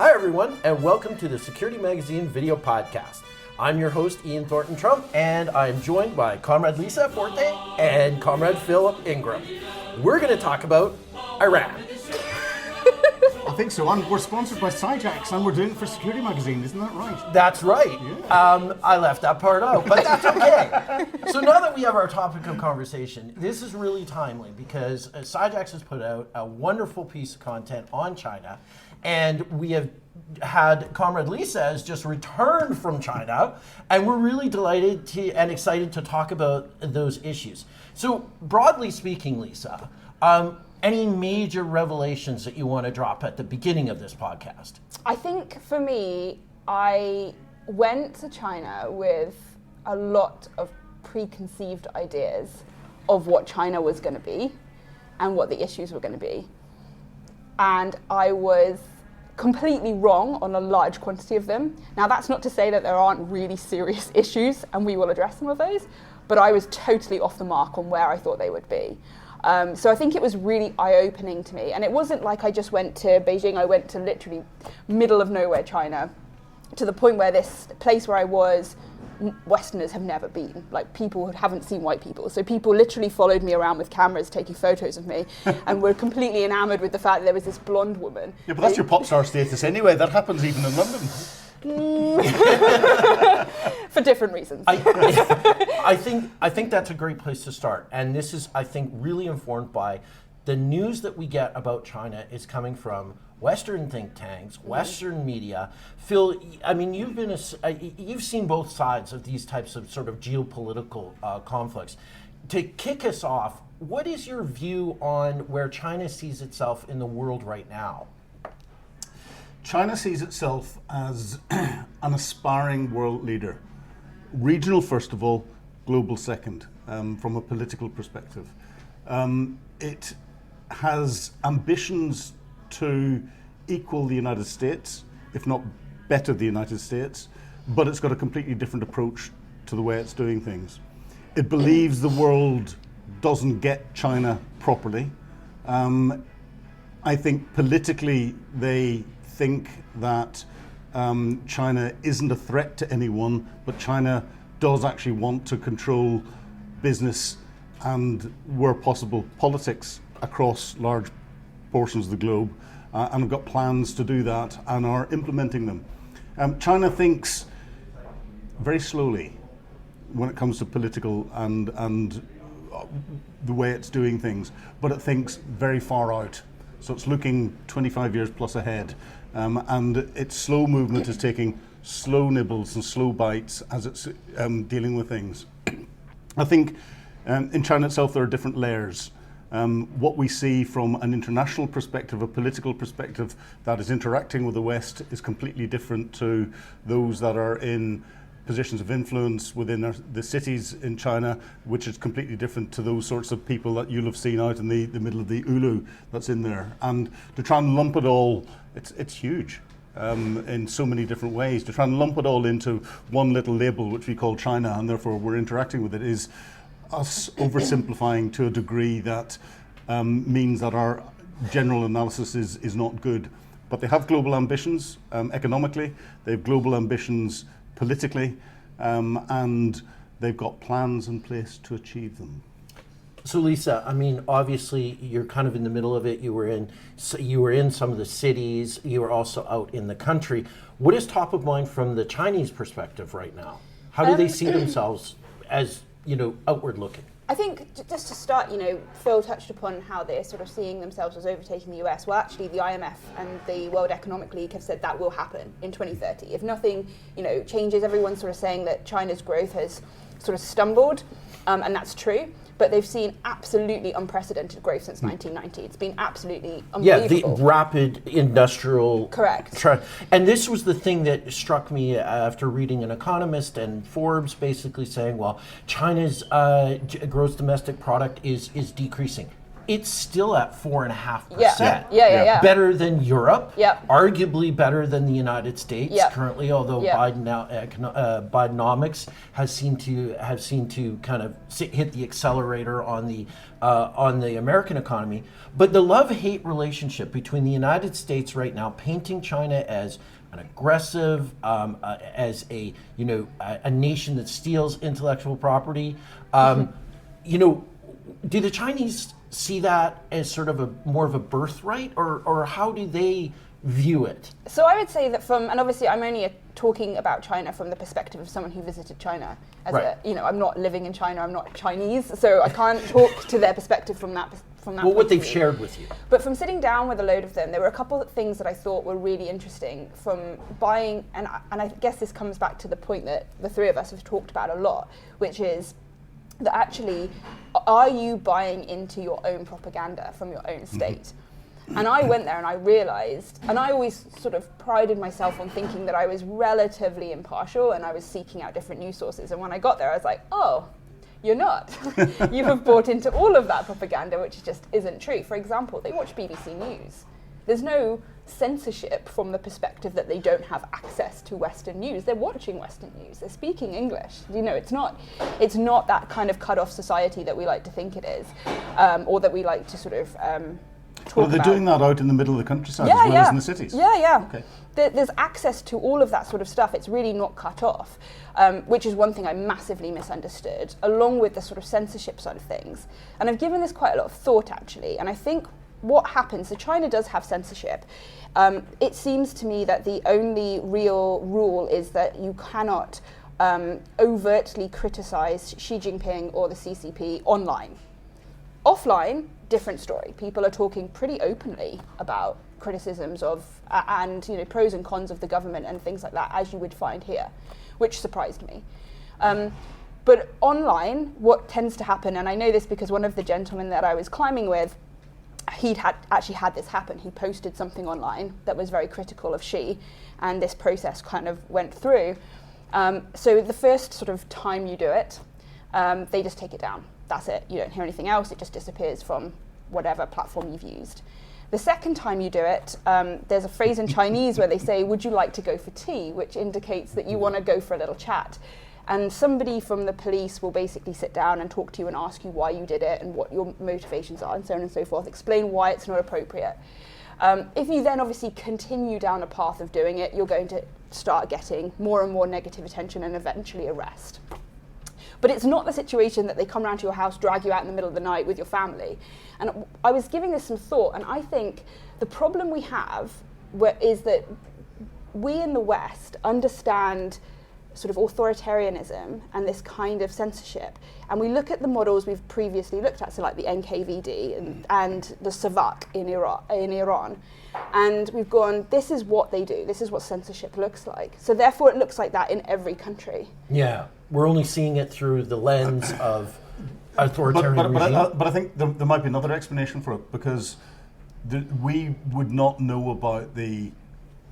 Hi everyone, and welcome to the Security Magazine video podcast. I'm your host, Ian Thornton Trump, and I'm joined by Comrade Lisa Forte and Comrade Philip Ingram. We're going to talk about Iran. I think so, and we're sponsored by Cyjax, and we're doing it for Security Magazine, isn't that right? That's right. Yeah. I left that part out, but that's okay. So now that we have our topic of conversation, this is really timely because Cyjax has put out a wonderful piece of content on China, and we have had Comrade Lisa has just returned from China, and we're really delighted and excited to talk about those issues. So broadly speaking, Lisa, any major revelations that you want to drop at the beginning of this podcast? I think for me, I went to China with a lot of preconceived ideas of what China was going to be and what the issues were going to be. And I was completely wrong on a large quantity of them. Now, that's not to say that there aren't really serious issues, and we will address some of those, but I was totally off the mark on where I thought they would be. So I think it was really eye-opening to me. And it wasn't like I just went to Beijing, I went to literally middle of nowhere China, to the point where this place where I was, Westerners have never been. Like, people haven't seen white people. So people literally followed me around with cameras taking photos of me and were completely enamored with the fact that there was this blonde woman. Yeah, but that's your pop star status anyway. That happens even in London. For different reasons. I think that's a great place to start. And this is, I think, really informed by the news that we get about China is coming from Western think tanks, Western media. Phil, I mean, you've seen both sides of these types of sort of geopolitical conflicts. To kick us off, what is your view on where China sees itself in the world right now? China sees itself as an aspiring world leader. Regional, first of all, global second, from a political perspective. It has ambitions to equal the United States, if not better the United States, but it's got a completely different approach to the way it's doing things. It believes the world doesn't get China properly. I think politically they think that China isn't a threat to anyone, but China does actually want to control business and, where possible, politics across large portions of the globe, and have got plans to do that and are implementing them. China thinks very slowly when it comes to political and the way it's doing things, but it thinks very far out. So it's looking 25 years plus ahead. And its slow movement is taking slow nibbles and slow bites as it's dealing with things. I think in China itself there are different layers. What we see from an international perspective, a political perspective that is interacting with the West, is completely different to those that are in positions of influence within the cities in China, which is completely different to those sorts of people that you'll have seen out in the middle of the Ulu that's in there. And to try and lump it all, it's huge in so many different ways. To try and lump it all into one little label, which we call China, and therefore we're interacting with it, is us oversimplifying to a degree that means that our general analysis is not good. But they have global ambitions economically, they have global ambitions politically, and they've got plans in place to achieve them. So Lisa, I mean, obviously you're kind of in the middle of it. You were in some of the cities. You were also out in the country. What is top of mind from the Chinese perspective right now? How do they see themselves as, outward looking? I think just to start, Phil touched upon how they're sort of seeing themselves as overtaking the US. Well, actually, the IMF and the World Economic League have said that will happen in 2030. If nothing, changes, everyone's sort of saying that China's growth has sort of stumbled, and that's true. But they've seen absolutely unprecedented growth since 1990. It's been absolutely unbelievable. Yeah, the rapid industrial... Correct. And this was the thing that struck me after reading An Economist and Forbes basically saying, well, China's gross domestic product is decreasing. it's still at 4.5%. Yeah. Better than Europe. Yeah. Arguably better than the United States currently, although Yeah. Bidenomics has seemed to kind of hit the accelerator on the American economy. But the love-hate relationship between the United States right now, painting China as an aggressive, as a nation that steals intellectual property. Do the Chinese see that as sort of more of a birthright, or how do they view it? So I would say that and obviously I'm only talking about China from the perspective of someone who visited China. I'm not living in China, I'm not Chinese, so I can't talk to their perspective from that Well, what they've shared with you. But from sitting down with a load of them, there were a couple of things that I thought were really interesting from buying, and I guess this comes back to the point that the three of us have talked about a lot, which is that actually, are you buying into your own propaganda from your own state? And I went there and I realized, and I always sort of prided myself on thinking that I was relatively impartial and I was seeking out different news sources. And when I got there, I was like, oh, you're not. You have bought into all of that propaganda, which just isn't true. For example, they watch BBC News. There's no censorship from the perspective that they don't have access to Western news. They're watching Western news. They're speaking English. It's not that kind of cut-off society that we like to think it is, or that we like to sort of talk Well, they're about. doing that out in the middle of the countryside as well as in the cities. Yeah. Okay. There's access to all of that sort of stuff. It's really not cut off, which is one thing I massively misunderstood, along with the sort of censorship side of things. And I've given this quite a lot of thought, actually, and I think what happens, so China does have censorship. It seems to me that the only real rule is that you cannot overtly criticize Xi Jinping or the CCP online. Offline, different story. People are talking pretty openly about criticisms of and pros and cons of the government and things like that, as you would find here, which surprised me. But online, what tends to happen, and I know this because one of the gentlemen that I was climbing with, he'd actually had this happen. He posted something online that was very critical of Xi, and this process kind of went through. So the first sort of time you do it, they just take it down. That's it. You don't hear anything else. It just disappears from whatever platform you've used. The second time you do it, there's a phrase in Chinese where they say, "Would you like to go for tea?" which indicates that you want to go for a little chat. And somebody from the police will basically sit down and talk to you and ask you why you did it and what your motivations are and so on and so forth, explain why it's not appropriate. If you then obviously continue down a path of doing it, you're going to start getting more and more negative attention and eventually arrest. But it's not the situation that they come round to your house, drag you out in the middle of the night with your family. And I was giving this some thought, and I think the problem we have is that we in the West understand sort of authoritarianism and this kind of censorship, and we look at the models we've previously looked at, so like the NKVD and the Savak in Iran, and we've gone, this is what they do, this is what censorship looks like, so therefore it looks like that in every country. Yeah, we're only seeing it through the lens of authoritarian regime. But I think there might be another explanation for it, because we would not know about the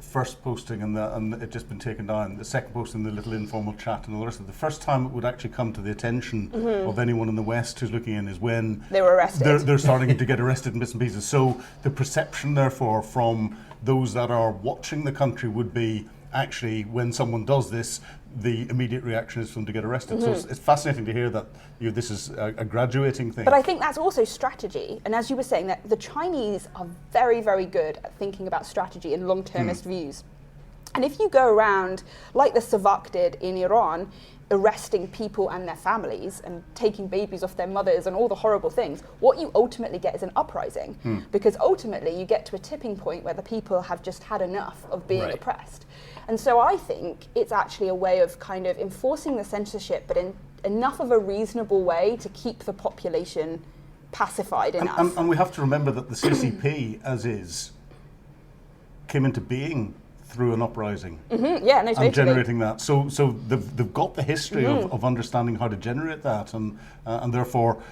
first posting and it just been taken down, the second posting, the little informal chat and all the rest of it. The first time it would actually come to the attention of anyone in the West who's looking in is when they were arrested. They're starting to get arrested in bits and pieces. So the perception, therefore, from those that are watching the country would be, actually, when someone does this, the immediate reaction is for them to get arrested. So it's fascinating to hear that this is a graduating thing. But I think that's also strategy. And as you were saying, that the Chinese are very, very good at thinking about strategy and long-termist views. And if you go around, like the Savak did in Iran, arresting people and their families and taking babies off their mothers and all the horrible things, what you ultimately get is an uprising. Because ultimately you get to a tipping point where the people have just had enough of being oppressed. And so I think it's actually a way of kind of enforcing the censorship, but in enough of a reasonable way to keep the population pacified enough. And we have to remember that the CCP, as is, came into being through an uprising. And generating that. So they've got the history of understanding how to generate that, and therefore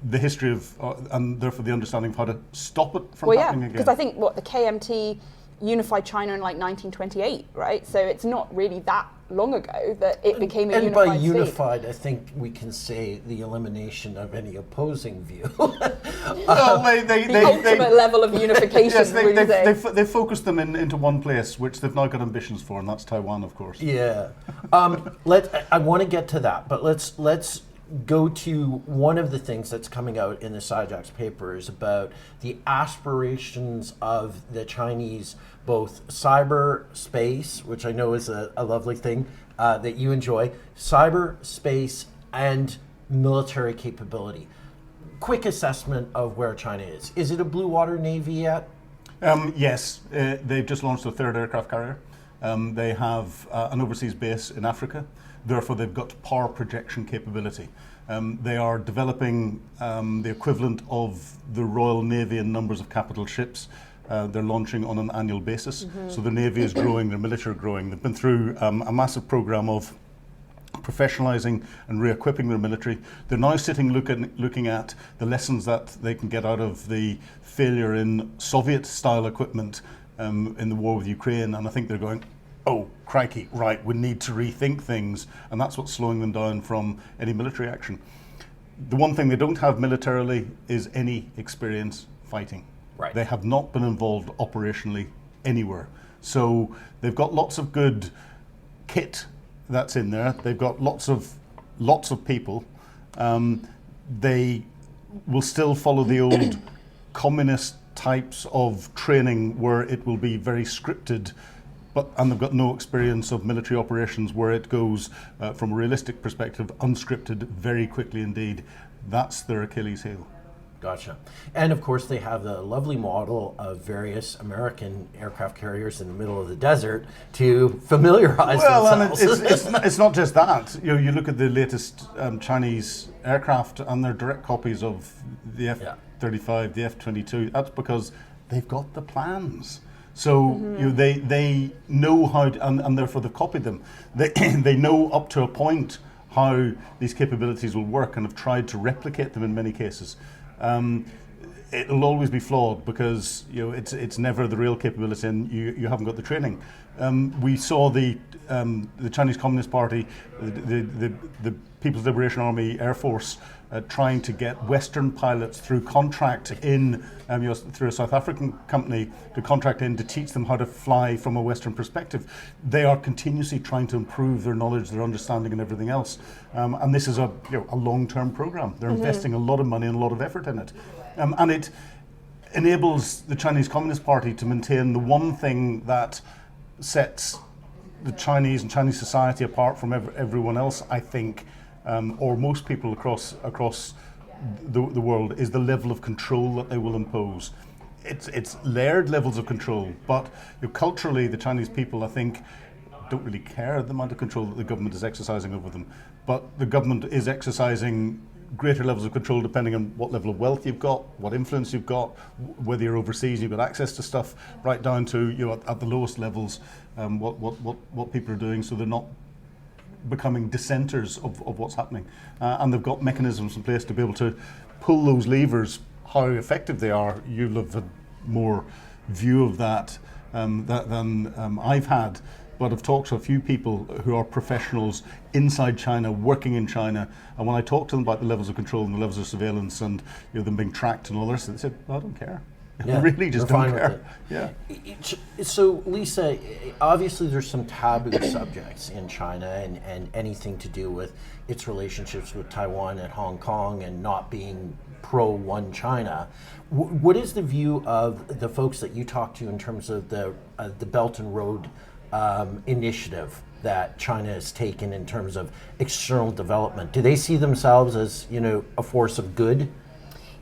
the history of, and therefore the understanding of how to stop it from happening again. Because I think the KMT unified China in like 1928, right? So it's not really that long ago that it became a and unified by state. unified, I think we can say the elimination of any opposing view. Well, The ultimate level of unification. yes, would you say? they focused them into one place, which they've now got ambitions for, and that's Taiwan, of course. Yeah. I want to get to that, but let's go to one of the things that's coming out in the Sajak's paper is about the aspirations of the Chinese, both cyberspace, which I know is a lovely thing that you enjoy, cyberspace and military capability. Quick assessment of where China is. Is it a blue water navy yet? Yes, they've just launched a third aircraft carrier. They have an overseas base in Africa. Therefore, they've got power projection capability. They are developing the equivalent of the Royal Navy in numbers of capital ships. They're launching on an annual basis. So the Navy is growing, their military are growing. They've been through a massive program of professionalizing and re-equipping their military. They're now looking at the lessons that they can get out of the failure in Soviet-style equipment in the war with Ukraine, and I think they're going, oh, crikey, right, we need to rethink things, and that's what's slowing them down from any military action. The one thing they don't have militarily is any experience fighting. Right. They have not been involved operationally anywhere. So they've got lots of good kit that's in there. They've got lots of people. They will still follow the old communist types of training where it will be very scripted, and they've got no experience of military operations where it goes from a realistic perspective, unscripted very quickly indeed. That's their Achilles heel. Gotcha. And of course, they have the lovely model of various American aircraft carriers in the middle of the desert to familiarize themselves. And it's not just that. You look at the latest Chinese aircraft, and they're direct copies of the F-35, the F-22. That's because they've got the plans. So they know how, and therefore they've copied them. They know up to a point how these capabilities will work, and have tried to replicate them in many cases. It'll always be flawed because it's never the real capability, and you haven't got the training. We saw the Chinese Communist Party, the People's Liberation Army Air Force, trying to get Western pilots through contract in through a South African company to contract in to teach them how to fly from a Western perspective. They are continuously trying to improve their knowledge, their understanding, and everything else. And this is a long-term program. They're investing a lot of money and a lot of effort in it, and it enables the Chinese Communist Party to maintain the one thing that sets the Chinese and Chinese society apart from everyone else, I think, or most people across the world, is the level of control that they will impose. It's layered levels of control, but culturally the Chinese people, I think, don't really care the amount of control that the government is exercising over them. But the government is exercising greater levels of control depending on what level of wealth you've got, what influence you've got, whether you're overseas, you've got access to stuff, right down to at the lowest levels, what people are doing, so they're not becoming dissenters of what's happening. And they've got mechanisms in place to be able to pull those levers. How effective they are, you'll have had more view of that than I've had. But I've talked to a few people who are professionals inside China, working in China, and when I talk to them about the levels of control and the levels of surveillance and them being tracked and all this, they said, I don't care. Yeah, I really just don't care. Yeah. So, Lisa, obviously there's some taboo subjects in China and anything to do with its relationships with Taiwan and Hong Kong and not being pro-one China. What is the view of the folks that you talk to in terms of the Belt and Road initiative that China has taken in terms of external development? Do they see themselves as a force of good?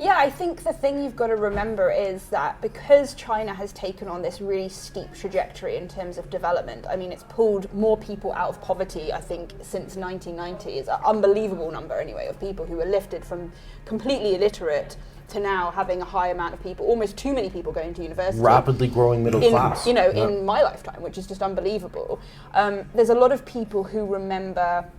Yeah, I think the thing you've got to remember is that because China has taken on this really steep trajectory in terms of development, I mean, it's pulled more people out of poverty, I think, since 1990. It's an unbelievable number, anyway, of people who were lifted from completely illiterate to now having a high amount of people, almost too many people going to university. Rapidly growing middle class. In my lifetime, which is just unbelievable. There's a lot of people who remember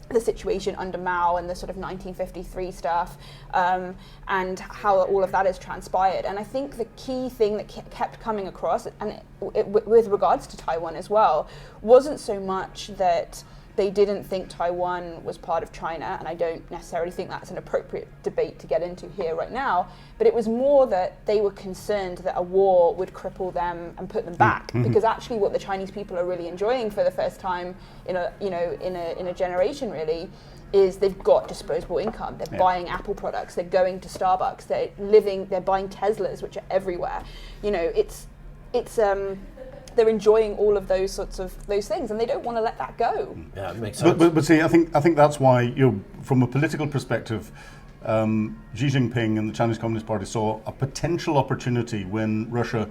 the situation under Mao and the sort of 1953 stuff, and how all of that has transpired. And I think the key thing that kept coming across, and with regards to Taiwan as well, wasn't so much that they didn't think Taiwan was part of China, and I don't necessarily think that's an appropriate debate to get into here right now, but it was more that they were concerned that a war would cripple them and put them back, because actually what the Chinese people are really enjoying for the first time in a generation really is they've got disposable income. They're buying Apple products, they're going to Starbucks, they're buying Teslas, which are everywhere. They're enjoying all of those things, and they don't want to let that go. Yeah, it makes sense. But see, I think that's why, from a political perspective, Xi Jinping and the Chinese Communist Party saw a potential opportunity when Russia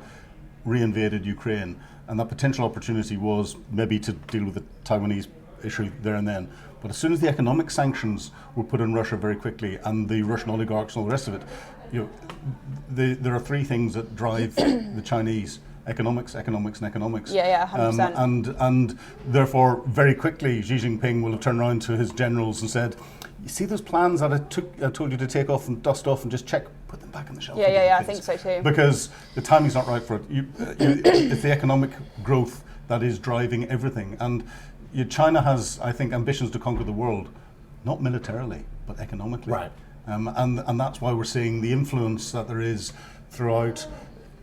reinvaded Ukraine, and that potential opportunity was maybe to deal with the Taiwanese issue there and then. But as soon as the economic sanctions were put on Russia very quickly, and the Russian oligarchs and all the rest of it, there are three things that drive the Chinese: economics, and economics. Yeah, 100%. And therefore, very quickly, Xi Jinping will have turned around to his generals and said, "You see those plans that I told you to take off and dust off and just check, put them back on the shelf." Yeah, I think so too. Because the timing's not right for it. It's the economic growth that is driving everything. And China has, I think, ambitions to conquer the world, not militarily, but economically. Right. And that's why we're seeing the influence that there is throughout.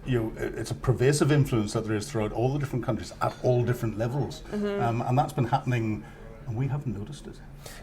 It's a pervasive influence that there is throughout all the different countries at all different levels, and that's been happening, and we haven't noticed it.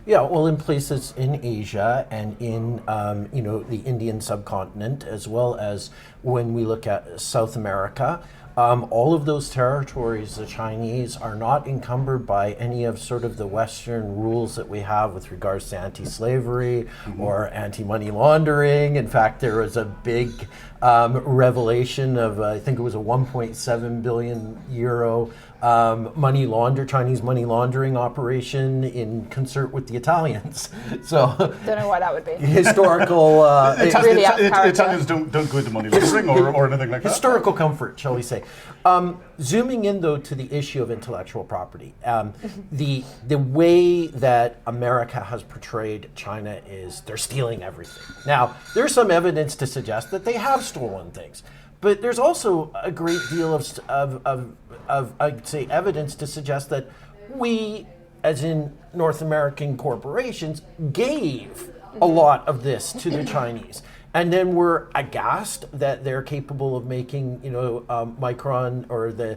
Yeah, well, in places in Asia and in the Indian subcontinent, as well as when we look at South America, all of those territories, the Chinese are not encumbered by any of sort of the Western rules that we have with regards to anti-slavery or anti-money laundering. In fact, there was a big revelation of, I think it was a 1.7 billion euro Chinese money laundering operation in concert with the Italians. So don't know why that would be. Historical. Italians don't go into money laundering or anything like that. Historical comfort, shall we say. Zooming in though to the issue of intellectual property, the way that America has portrayed China is they're stealing everything. Now, there's some evidence to suggest that they have stolen things. But there's also a great deal of I'd say, evidence to suggest that we, as in North American corporations, gave a lot of this to the Chinese. And then we're aghast that they're capable of making, Micron or the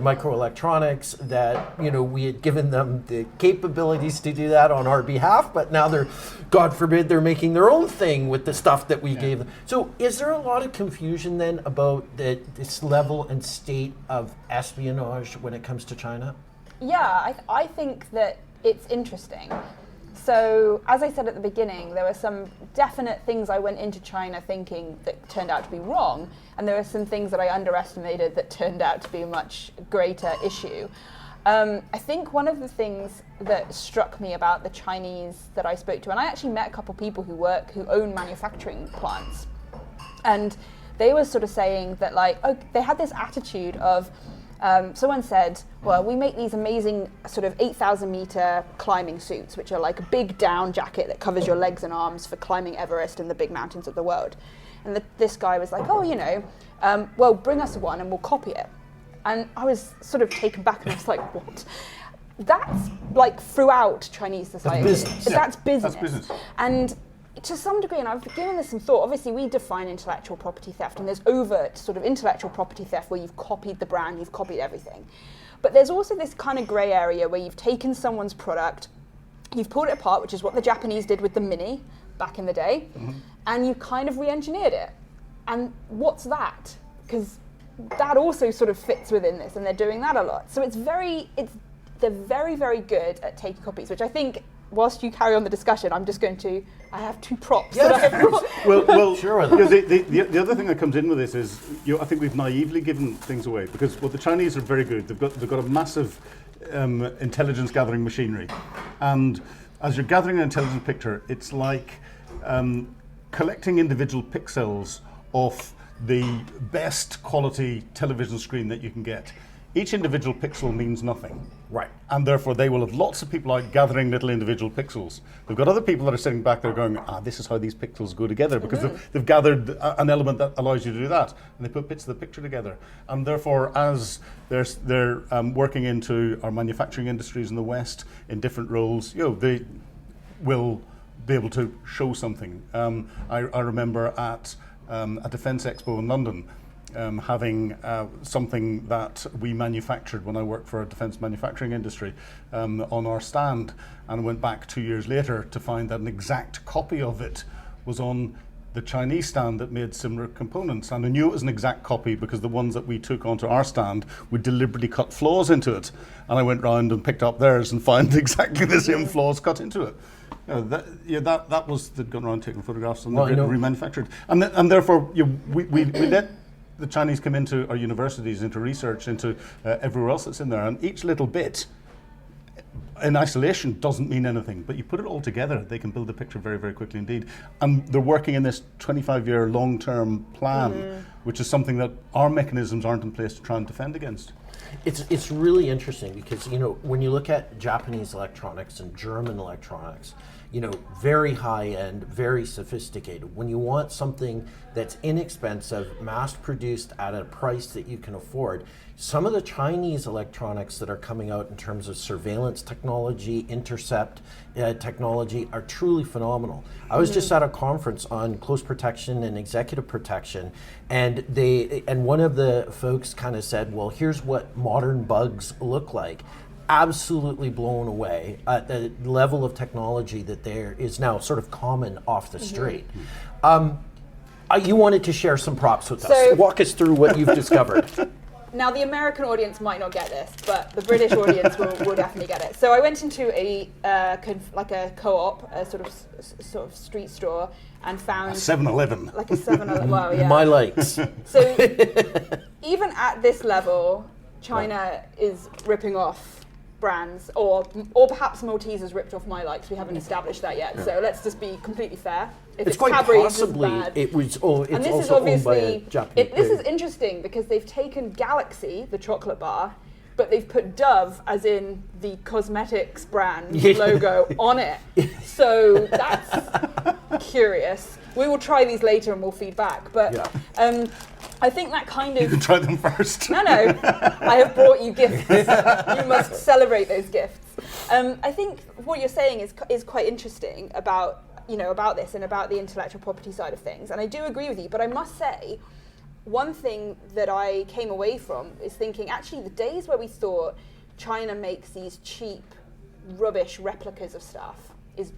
microelectronics that, we had given them the capabilities to do that on our behalf, but now they're, God forbid, they're making their own thing with the stuff that we gave them. So is there a lot of confusion then about this level and state of espionage when it comes to China? Yeah, I think that it's interesting. So, as I said at the beginning, there were some definite things I went into China thinking that turned out to be wrong, and there were some things that I underestimated that turned out to be a much greater issue. I think one of the things that struck me about the Chinese that I spoke to, and I actually met a couple of people who own manufacturing plants, and they were sort of saying that they had this attitude of, someone said, well, we make these amazing sort of 8,000 meter climbing suits, which are like a big down jacket that covers your legs and arms for climbing Everest and the big mountains of the world. And this guy was like, well, bring us one and we'll copy it. And I was sort of taken back and I was like, what? That's like throughout Chinese society. That's business. That's business. That's business. And to some degree, and I've given this some thought, obviously we define intellectual property theft, and there's overt sort of intellectual property theft where you've copied the brand, you've copied everything. But there's also this kind of grey area where you've taken someone's product, you've pulled it apart, which is what the Japanese did with the Mini back in the day, and you've kind of re-engineered it. And what's that? Because that also sort of fits within this, and they're doing that a lot. So they're very, very good at taking copies, which I think, whilst you carry on the discussion, I have two props that I have brought. Well, sure. The other thing that comes in with this is, I think we've naively given things away because the Chinese are very good. They've got a massive intelligence gathering machinery, and as you're gathering an intelligence picture, it's like collecting individual pixels off the best quality television screen that you can get. Each individual pixel means nothing. Right. And therefore they will have lots of people out gathering little individual pixels. They've got other people that are sitting back there going, this is how these pixels go together, because they've gathered an element that allows you to do that. And they put bits of the picture together. And therefore, as they're working into our manufacturing industries in the West in different roles, they will be able to show something. I remember at a defence expo in London, having something that we manufactured when I worked for a defence manufacturing industry on our stand, and went back 2 years later to find that an exact copy of it was on the Chinese stand that made similar components. And I knew it was an exact copy because the ones that we took onto our stand, we deliberately cut flaws into it. And I went round and picked up theirs and found exactly the same flaws cut into it. That was the going around taking photographs and remanufactured. And therefore, we let the Chinese come into our universities, into research, into everywhere else that's in there. And each little bit in isolation doesn't mean anything, but you put it all together, they can build a picture very, very quickly indeed. And they're working in this 25-year long-term plan, which is something that our mechanisms aren't in place to try and defend against. It's really interesting because, when you look at Japanese electronics and German electronics, very high-end, very sophisticated. When you want something that's inexpensive, mass-produced at a price that you can afford, some of the Chinese electronics that are coming out in terms of surveillance technology, intercept technology are truly phenomenal. I was just at a conference on close protection and executive protection, and one of the folks kind of said, well, here's what modern bugs look like. Absolutely blown away at the level of technology that there is now sort of common off the street. You wanted to share some props with us. Walk us through what you've discovered. Now, the American audience might not get this, but the British audience will definitely get it. So I went into a co-op, a sort of street store, and found... A 7-Eleven. Like a 7-Eleven, well, yeah. My likes. So even at this level, China is ripping off brands, or perhaps Maltesers ripped off My Likes. We haven't established that yet, so let's just be completely fair. If it's quite Cadbury's, possibly it was bad. And this is also owned by a Japanese. This is interesting because they've taken Galaxy, the chocolate bar, but they've put Dove, as in the cosmetics brand logo, on it. So that's curious. We will try these later and we'll feed back. But I think that kind of... You can try them first. No. I have brought you gifts. You must celebrate those gifts. I think what you're saying is quite interesting about this and about the intellectual property side of things. And I do agree with you, but I must say, one thing that I came away from is thinking, actually, the days where we thought China makes these cheap, rubbish replicas of stuff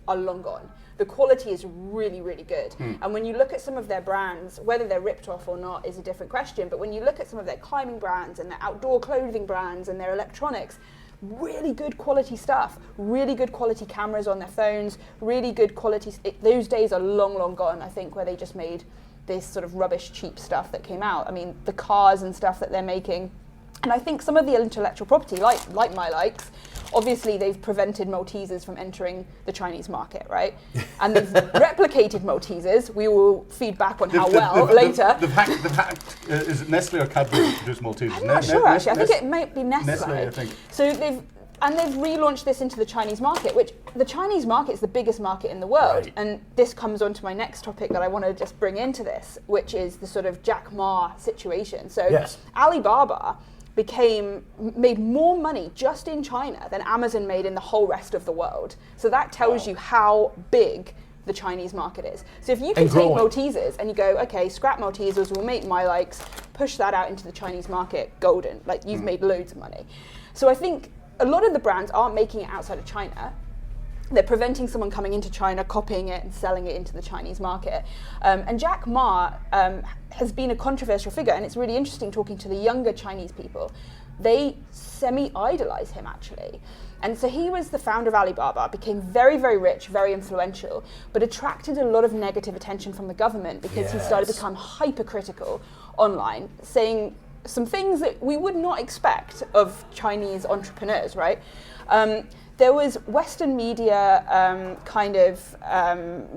are long gone. The quality is really, really good. And when you look at some of their brands, whether they're ripped off or not is a different question, but when you look at some of their climbing brands and their outdoor clothing brands and their electronics, really good quality stuff, really good quality cameras on their phones, really good quality... those days are long, long gone, I think, where they just made this sort of rubbish, cheap stuff that came out. I mean, the cars and stuff that they're making. And I think some of the intellectual property, like My Likes, obviously they've prevented Maltesers from entering the Chinese market, right? And they've replicated Maltesers. We will feed back on how well later. They've hacked, is it Nestle or Cadbury that produce Maltesers? I'm not sure, actually. I think it might be Nestle. Nestle, I think. So they've relaunched this into the Chinese market, which the Chinese market is the biggest market in the world. Right. And this comes on to my next topic that I want to just bring into this, which is the sort of Jack Ma situation. So Alibaba made more money just in China than Amazon made in the whole rest of the world. So that tells you how big the Chinese market is. So if you can take Maltesers and you go, okay, scrap Maltesers, we'll make My Likes, push that out into the Chinese market, golden. Like, you've made loads of money. So I think a lot of the brands aren't making it outside of China. They're preventing someone coming into China, copying it and selling it into the Chinese market. And Jack Ma has been a controversial figure, and it's really interesting talking to the younger Chinese people. They semi-idolize him, actually. And so he was the founder of Alibaba, became very, very rich, very influential, but attracted a lot of negative attention from the government because he started to become hypercritical online, saying some things that we would not expect of Chinese entrepreneurs, right? There was Western media kind of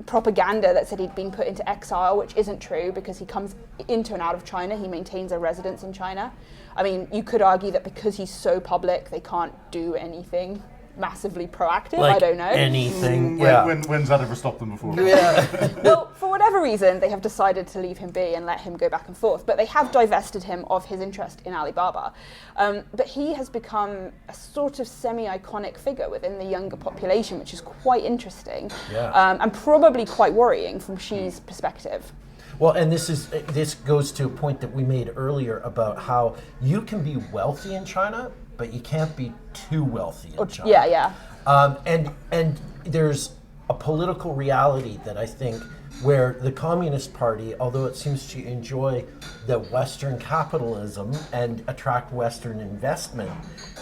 propaganda that said he'd been put into exile, which isn't true because he comes into and out of China. He maintains a residence in China. I mean, you could argue that because he's so public, they can't do anything massively proactive. Like I don't know. anything. When's that ever stopped them before? Yeah. Well, for whatever reason, they have decided to leave him be and let him go back and forth. But they have divested him of his interest in Alibaba. But he has become a sort of semi-iconic figure within the younger population, which is quite interesting and probably quite worrying from Xi's perspective. Well, and this goes to a point that we made earlier about how you can be wealthy in China, but you can't be too wealthy in China. Yeah. And there's a political reality that I think where the Communist Party, although it seems to enjoy the Western capitalism and attract Western investment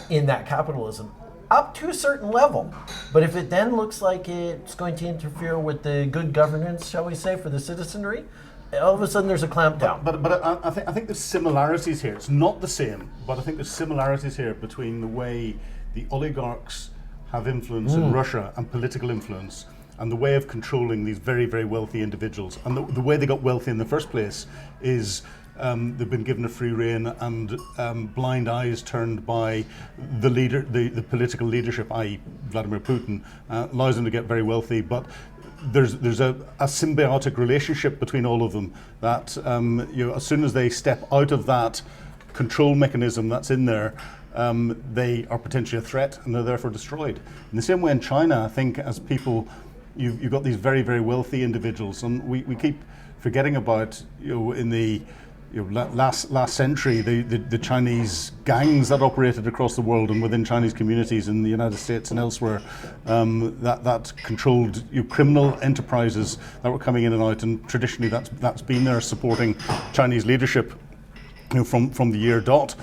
in that capitalism, up to a certain level. But if it then looks like it's going to interfere with the good governance, shall we say, for the citizenry, all of a sudden there's a clampdown. But I think there's similarities here. It's not the same, but I think there's similarities here between the way the oligarchs have influence in Russia and political influence, and the way of controlling these very, very wealthy individuals. And the way they got wealthy in the first place is they've been given a free rein and blind eyes turned by the leader, the political leadership, i.e. Vladimir Putin, allows them to get very wealthy. But there's a symbiotic relationship between all of them that as soon as they step out of that control mechanism that's in there, they are potentially a threat and they're therefore destroyed. In the same way in China, I think as people, you've got these very, very wealthy individuals, and we keep forgetting about, in the last century, the Chinese gangs that operated across the world and within Chinese communities in the United States and elsewhere, that controlled criminal enterprises that were coming in and out, and traditionally that's been there supporting Chinese leadership from the year dot.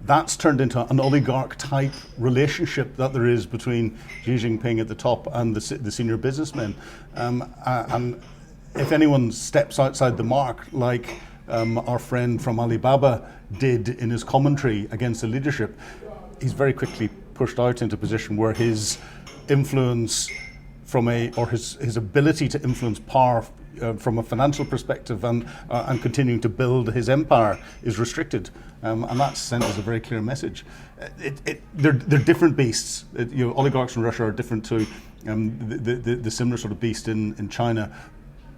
That's turned into an oligarch-type relationship that there is between Xi Jinping at the top and the senior businessmen. And if anyone steps outside the mark, like our friend from Alibaba did in his commentary against the leadership, he's very quickly pushed out into a position where his influence his ability to influence power from a financial perspective and continuing to build his empire is restricted, and that sent us a very clear message. They're different beasts. Oligarchs in Russia are different to the similar sort of beast in China.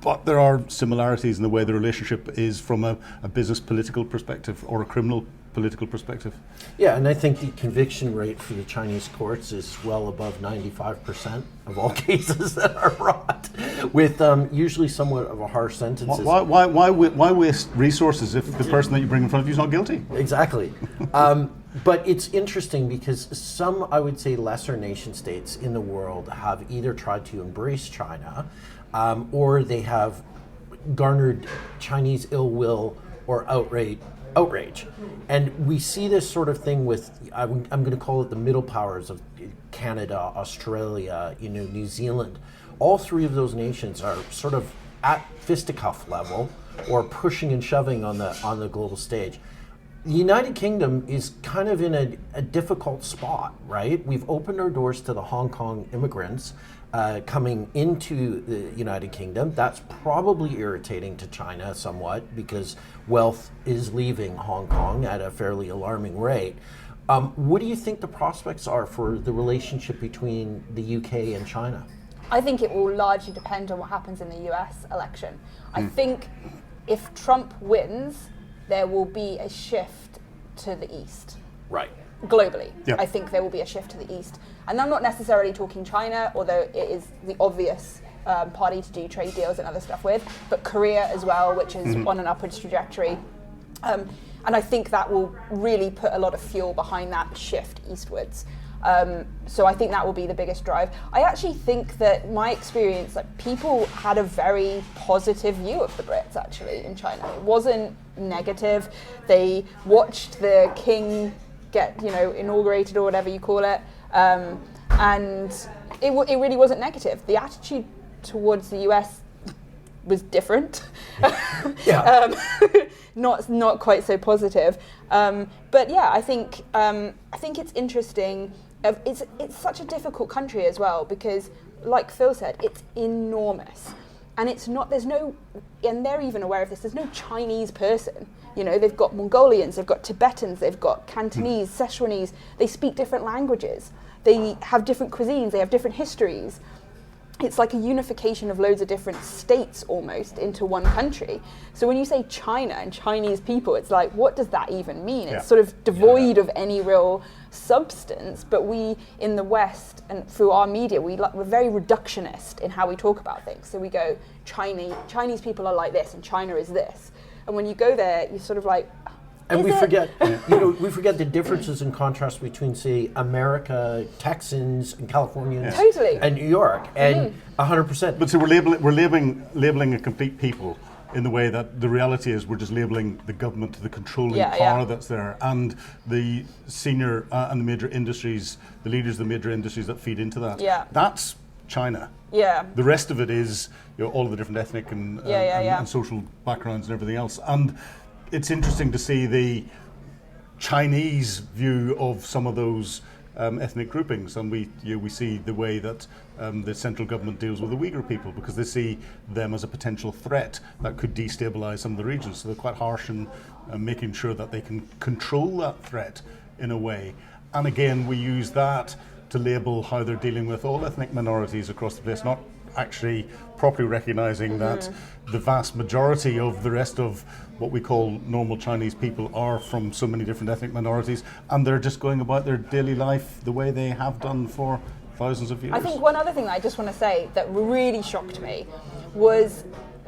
But there are similarities in the way the relationship is from a business political perspective or a criminal political perspective. Yeah, and I think the conviction rate for the Chinese courts is well above 95% of all cases that are brought, with usually somewhat of a harsh sentences. Why waste resources if the person that you bring in front of you is not guilty? Exactly. But it's interesting because some, I would say, lesser nation states in the world have either tried to embrace China or they have garnered Chinese ill will or outrage. And we see this sort of thing with, I'm going to call it the middle powers of Canada, Australia, New Zealand. All three of those nations are sort of at fisticuff level or pushing and shoving on the global stage. The United Kingdom is kind of in a difficult spot, right? We've opened our doors to the Hong Kong immigrants coming into the United Kingdom. That's probably irritating to China somewhat because wealth is leaving Hong Kong at a fairly alarming rate. What do you think the prospects are for the relationship between the UK and China? I think it will largely depend on what happens in the US election. I think if Trump wins, there will be a shift to the east. Right. Globally. Yep. I think there will be a shift to the east. And I'm not necessarily talking China, although it is the obvious party to do trade deals and other stuff with, but Korea as well, which is on an upwards trajectory. And I think that will really put a lot of fuel behind that shift eastwards. So I think that will be the biggest drive. I actually think that my experience, like people had a very positive view of the Brits actually in China. It wasn't negative. They watched the king get, inaugurated or whatever you call it, and it really wasn't negative. The attitude towards the US was different. Yeah. Not quite so positive. But yeah, I think it's interesting it's such a difficult country as well because, like Phil said, it's enormous. And it's not, and they're even aware of this, there's no Chinese person. You know, they've got Mongolians, they've got Tibetans, they've got Cantonese, Sichuanese, they speak different languages. They have different cuisines, they have different histories. It's like a unification of loads of different states almost into one country. So when you say China and Chinese people, it's like, what does that even mean? It's sort of devoid of any real substance, but we in the West and through our media, we're very reductionist in how we talk about things. So we go, Chinese people are like this and China is this. And when you go there, you're sort of like, and we forget, we forget the differences and contrasts between, say, America, Texans, and Californians, and New York, and 100%. But so we're labeling a complete people in the way that the reality is we're just labeling the government, the controlling power that's there, and the senior and the major industries, the leaders of the major industries that feed into that. Yeah. That's China. Yeah. The rest of it is all of the different ethnic and social backgrounds and everything else. And it's interesting to see the Chinese view of some of those ethnic groupings, and we see the way that the central government deals with the Uyghur people because they see them as a potential threat that could destabilize some of the regions. So they're quite harsh in making sure that they can control that threat in a way. And again, we use that to label how they're dealing with all ethnic minorities across the place, not actually properly recognizing that the vast majority of the rest of what we call normal Chinese people are from so many different ethnic minorities, and they're just going about their daily life the way they have done for thousands of years. I think one other thing that I just want to say that really shocked me was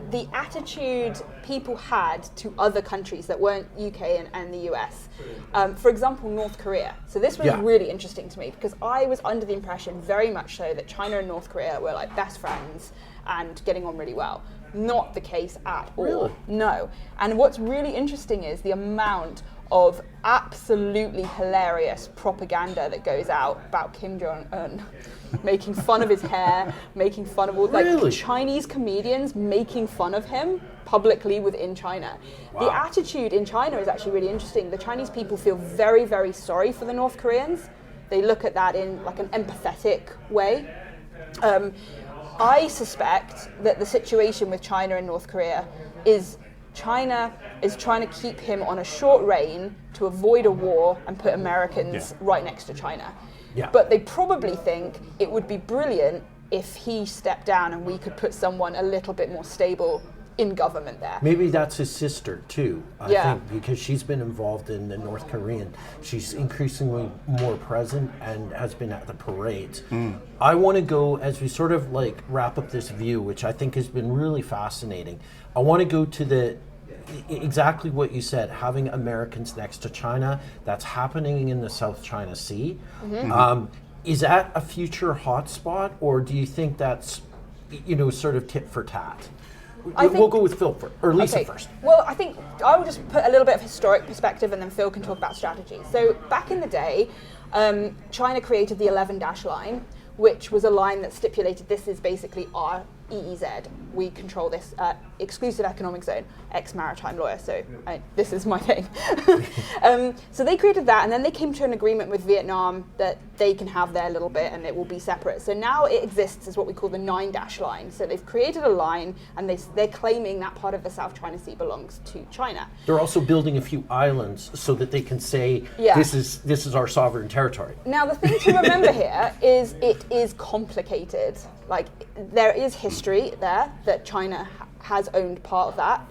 the attitude people had to other countries that weren't UK and the US. For example, North Korea. So this was really interesting to me because I was under the impression very much so that China and North Korea were like best friends and getting on really well. Not the case at all. Really? No. And what's really interesting is the amount of absolutely hilarious propaganda that goes out about Kim Jong-un, making fun of his hair, making fun of all Chinese comedians making fun of him publicly within China. Wow. The attitude in China is actually really interesting. The Chinese people feel very, very sorry for the North Koreans. They look at that in like an empathetic way. I suspect that the situation with China and North Korea is China is trying to keep him on a short rein to avoid a war and put Americans right next to China. Yeah. But they probably think it would be brilliant if he stepped down and we could put someone a little bit more stable in government there. Maybe that's his sister too, I think, because she's been involved in the North Korean. She's increasingly more present and has been at the parades. I want to go, as we sort of like wrap up this view, which I think has been really fascinating, I want to go to exactly what you said, having Americans next to China. That's happening in the South China Sea. Is that a future hotspot, or do you think that's, sort of tit for tat? We'll go with Phil first, or Lisa first. Well, I think I will just put a little bit of historic perspective and then Phil can talk about strategy. So back in the day, China created the 11-dash line, which was a line that stipulated this is basically our EEZ. We control this exclusive economic zone, ex-maritime lawyer, so this is my thing. So they created that, and then they came to an agreement with Vietnam that they can have their little bit and it will be separate. So now it exists as what we call the 9-dash line. So they've created a line and they're claiming that part of the South China Sea belongs to China. They're also building a few islands so that they can say, this is our sovereign territory. Now the thing to remember here is it is complicated. Like, there is history there that China has owned part of that.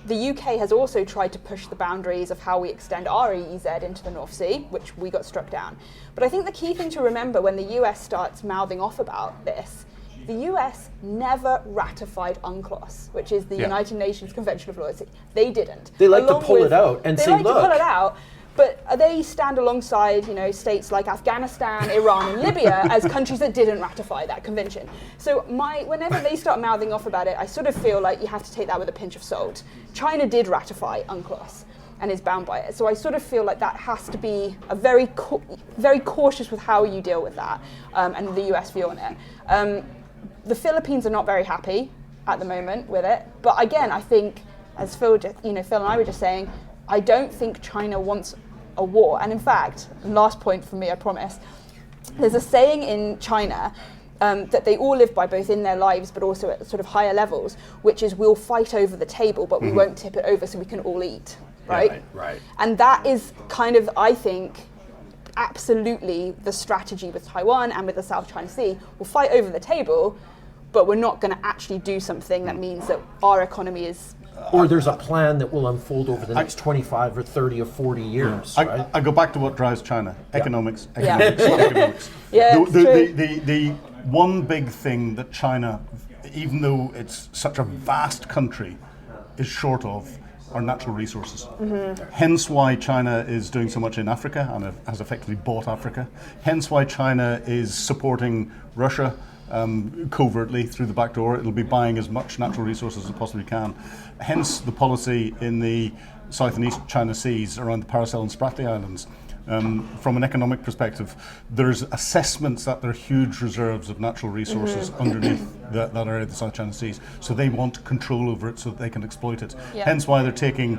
The UK has also tried to push the boundaries of how we extend our EEZ into the North Sea, which we got struck down. But I think the key thing to remember when the US starts mouthing off about this, the US never ratified UNCLOS, which is the United Nations Convention of Lawyers. They didn't. They like to pull it out and say, look. They like to pull it out. But they stand alongside, states like Afghanistan, Iran, and Libya as countries that didn't ratify that convention. So whenever they start mouthing off about it, I sort of feel like you have to take that with a pinch of salt. China did ratify UNCLOS and is bound by it. So I sort of feel like that has to be a very cautious with how you deal with that and the US view on it. The Philippines are not very happy at the moment with it. But again, I think, as Phil and I were just saying, I don't think China wants a war. And in fact, last point from me, I promise, there's a saying in China that they all live by, both in their lives but also at sort of higher levels, which is we'll fight over the table, but we won't tip it over so we can all eat, right? Right. And that is kind of, I think, absolutely the strategy with Taiwan and with the South China Sea. We'll fight over the table, but we're not going to actually do something that means that our economy is... Or there's a plan that will unfold over the next 25 or 30 or 40 years, right? I go back to what drives China: economics, Yeah. economics. Yeah, it's true. The one big thing that China, even though it's such a vast country, is short of are natural resources. Hence why China is doing so much in Africa and has effectively bought Africa. Hence why China is supporting Russia covertly through the back door. It'll be buying as much natural resources as it possibly can. Hence the policy in the South and East China Seas around the Paracel and Spratly Islands. From an economic perspective, there's assessments that there are huge reserves of natural resources underneath that area of the South China Seas. So they want control over it so that they can exploit it. Yeah. Hence why they're taking,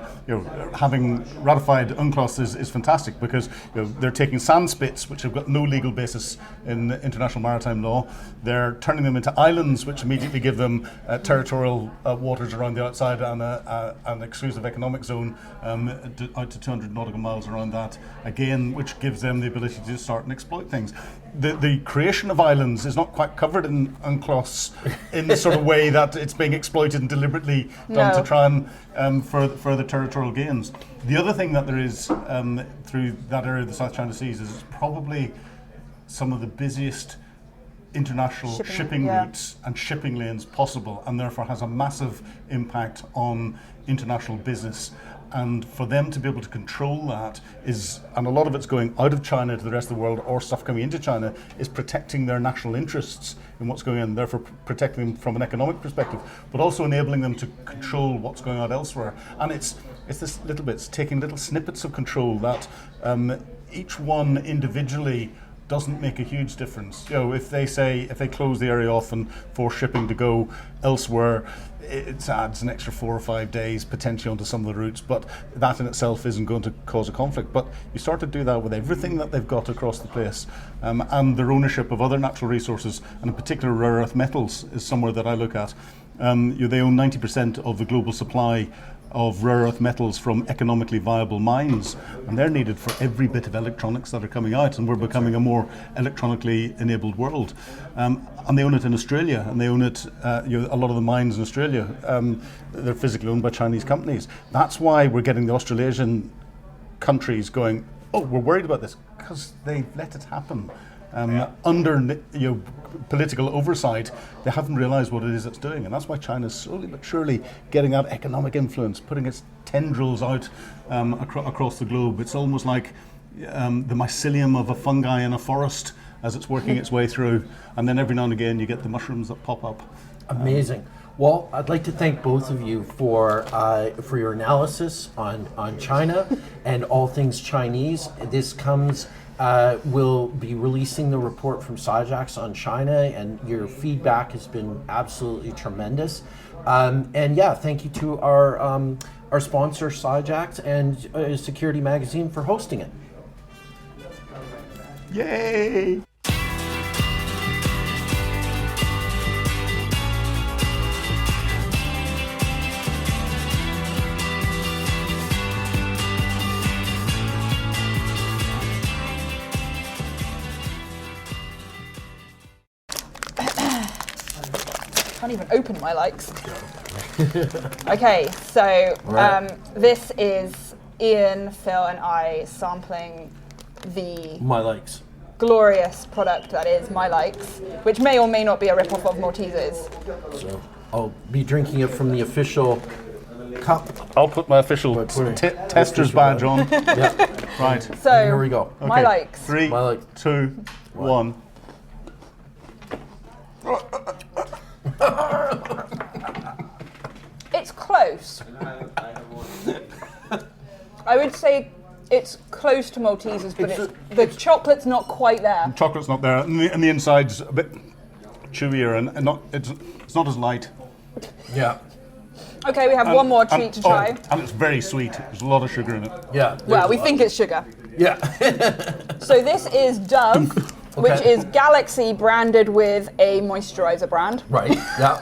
having ratified UNCLOS is fantastic, because they're taking sand spits, which have got no legal basis in international maritime law. They're turning them into islands, which immediately give them territorial waters around the outside and an exclusive economic zone out to 200 nautical miles around that. Again, which gives them the ability to start and exploit things. The creation of islands is not quite covered in UNCLOS in the sort of way that it's being exploited and deliberately done to try and further territorial gains. The other thing that there is through that area of the South China Seas is probably some of the busiest international shipping routes and shipping lanes possible, and therefore has a massive impact on international business. And for them to be able to control that is, and a lot of it's going out of China to the rest of the world, or stuff coming into China, is protecting their national interests in what's going on, therefore protecting them from an economic perspective, but also enabling them to control what's going on elsewhere. And it's this little bits, taking little snippets of control that each one individually doesn't make a huge difference. If they close the area off and force shipping to go elsewhere, it adds an extra 4 or 5 days potentially onto some of the routes, but that in itself isn't going to cause a conflict. But you start to do that with everything that they've got across the place, and their ownership of other natural resources, and in particular rare earth metals is somewhere that I look at. They own 90% of the global supply of rare earth metals from economically viable mines, and they're needed for every bit of electronics that are coming out, and we're becoming a more electronically enabled world. And they own it in Australia, and they own it, a lot of the mines in Australia, they're physically owned by Chinese companies. That's why we're getting the Australasian countries going, oh, we're worried about this, because they've let it happen. Under political oversight, they haven't realised what it is it's doing, and that's why China's slowly but surely getting that economic influence, putting its tendrils out across the globe. It's almost like the mycelium of a fungi in a forest as it's working its way through, and then every now and again you get the mushrooms that pop up. Amazing. Well, I'd like to thank both of you for your analysis on China and all things Chinese. This comes. We'll be releasing the report from SciJax on China, and your feedback has been absolutely tremendous. And yeah, thank you to our sponsor SciJax and Security Magazine for hosting it. Yay! Can't even open my likes. Okay, so this is Ian, Phil, and I sampling the My likes. glorious product that is My Likes, which may or may not be a rip-off of Maltesers. So I'll be drinking it from the official cup. I'll put my official tester's badge on. Yeah. Right. So Here we go. My Likes. 3, My likes. 2, 1. It's close. I would say it's close to Maltesers, but the chocolate's not quite there. Chocolate's not there, and the inside's a bit chewier, and it's not as light. Yeah. Okay, we have one more treat to try. And it's very sweet. There's a lot of sugar in it. Yeah. Well, we think it's sugar. Yeah. So this is Dove, which is Galaxy branded with a moisturizer brand. Right. Yeah.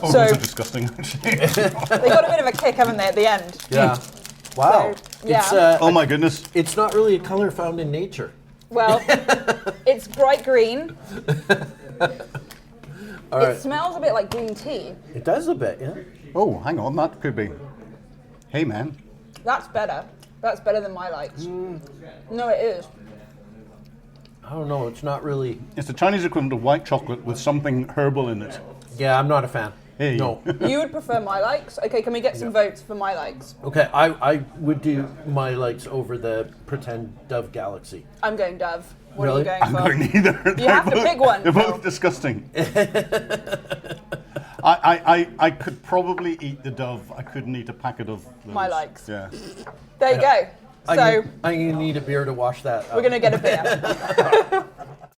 Oh, So- those are disgusting, actually. They got a bit of a kick, haven't they, at the end? Yeah. Wow. So, yeah. It's Oh my goodness. it's not really a color found in nature. Well, it's bright green. All right. It smells a bit like green tea. It does a bit, yeah. Oh, hang on, that could be. Hey, man. That's better. That's better than my likes. No, it is. I don't know. It's not really. It's the Chinese equivalent of white chocolate with something herbal in it. Yeah, I'm not a fan. Hey. No. You would prefer my likes? Okay, can we get some votes for my likes? Okay, I would do my likes over the pretend Dove Galaxy. I'm going Dove. What Really? are you going I'm for? going neither. You have to pick one. They're both disgusting. I could probably eat the Dove. I couldn't eat a packet of those. My likes. Yeah. There you go. So I'm gonna need a beer to wash that. we're going to get a beer.